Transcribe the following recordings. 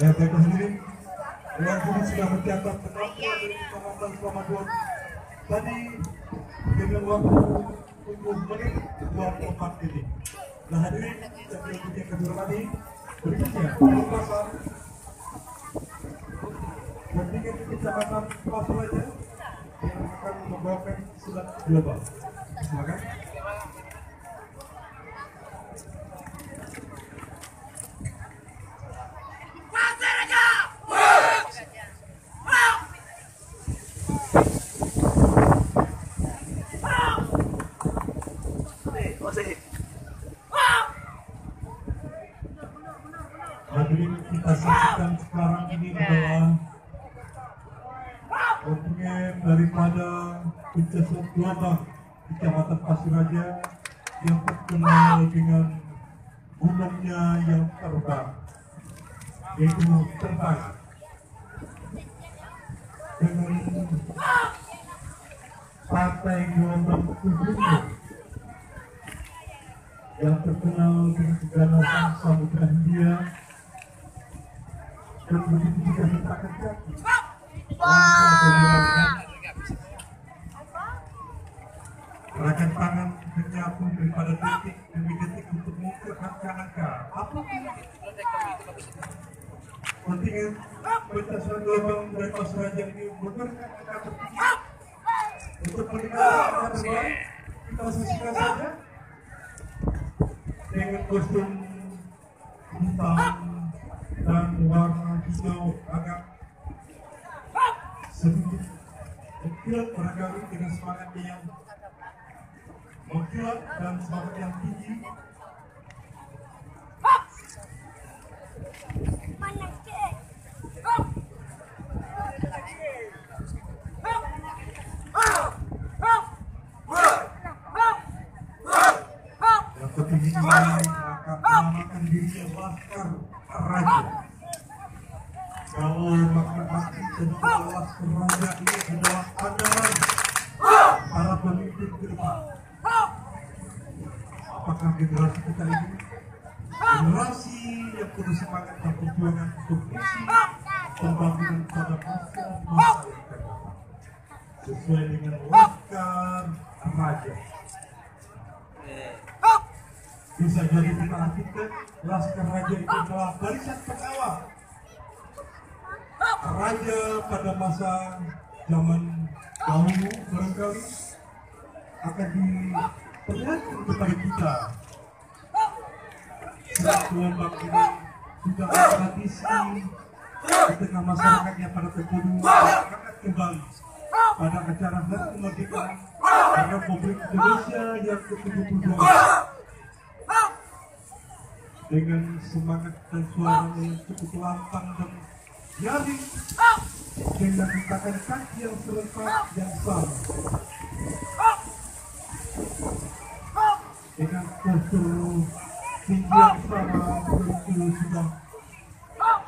Ya, baik sendiri. Yang ini sudah mencatat penampilan dari kecamatan selama 2 tadi dengan waktu 20 menit 24 detik. Nah, hadirin yang berikutnya kedua tadi berikutnya merupakan kontingen kecamatan Pasraja yang akan membawakan silat global. Silakan. Hadirin, kita saksikan sekarang ini adalah kontingen daripada Pencaksilat Global Kecamatan Pasiraja yang terkenal dengan gunungnya yang terbang, yaitu terbang dengan partai gelombang tubuhnya yang terkenal dengan keganasan Samudra Hindia dan begitu juga hentakan kaki. Gerakan tangan menyatu daripada detik demi detik untuk menggerakkan angka. Kontingen Pencaksilat Global dari Pasraja ini menggerakkan angka tertinggi untuk meninggalkan angka terbang. Kita saksikan saja dengan kostum hitam dan warna hijau agak sedikit mengkilat barangkali dengan semangatnya yang mengkilat dan semangat yang tinggi. Yang ketinggi akan menamakan dirinya Laskar Raja. Kalau makna arti tentang Laskar Raja ini adalah andalan para pemimpin ke depan. Apakah generasi kita ini generasi yang penuh semangat dan perjuangan untuk misi pembangunan pada masa yang akan datang sesuai dengan Laskar Raja? Bisa jadi kita artikan Laskar Raja itu adalah barisan pengawal raja pada masa zaman dahulu, barangkali akan diperlihatkan kepada kita. Gelombang ini juga tradisi di tengah masyarakat yang pada terkudu akan kembali pada acara Hari Kemerdekaan Republik Indonesia yang ke-72 dengan semangat dan suara yang cukup lantang dan nyaring, dengan hentakan kaki yang serentak yang sama, dengan postur tinggi yang sama, tentu sudah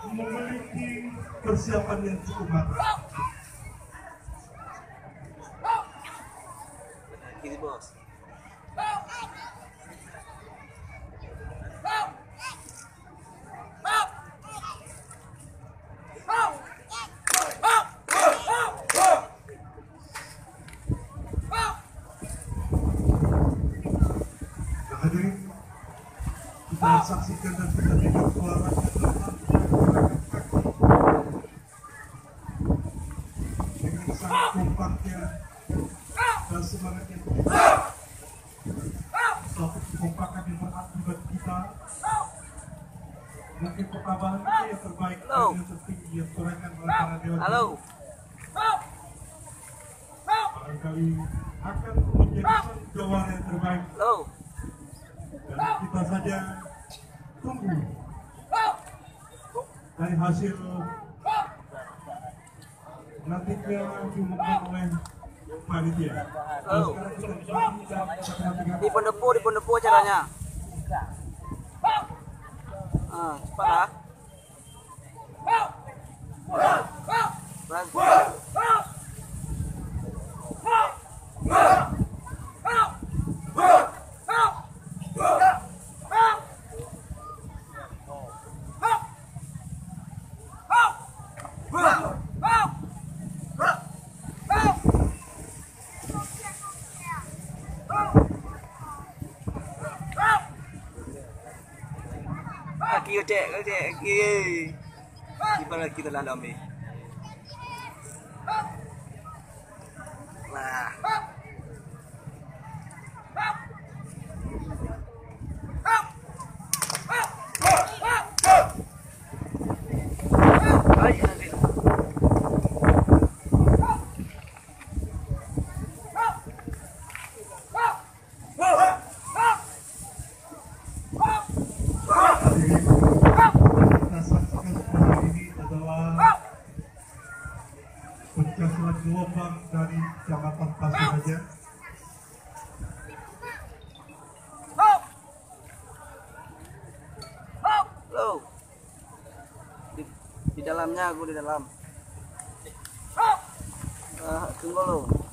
memiliki persiapan yang cukup matang. Gini bos. Hadirin, kita saksikan dan kita dengar suara dengan sangat kompaknya dan semangatnya. Suatu kekompakan yang berakibat kita mungkin pertambahan yang terbaik dan yang tertinggi yang ditorehkan oleh para dewa. Barangkali akan menjadi jawara yang terbaik. Dan kita saja tunggu dari hasil nantinya diumumkan oleh panitia. Di Pendopo caranya. Cepat lah. kecek lagi. Gimana kita landam ni? Lah. Baik nanti. Kita saksikan setelah ini adalah pencaksilat gelombang dari Kecamatan Pasir Raja. Lo. Di dalamnya aku di dalam. Tunggu lo.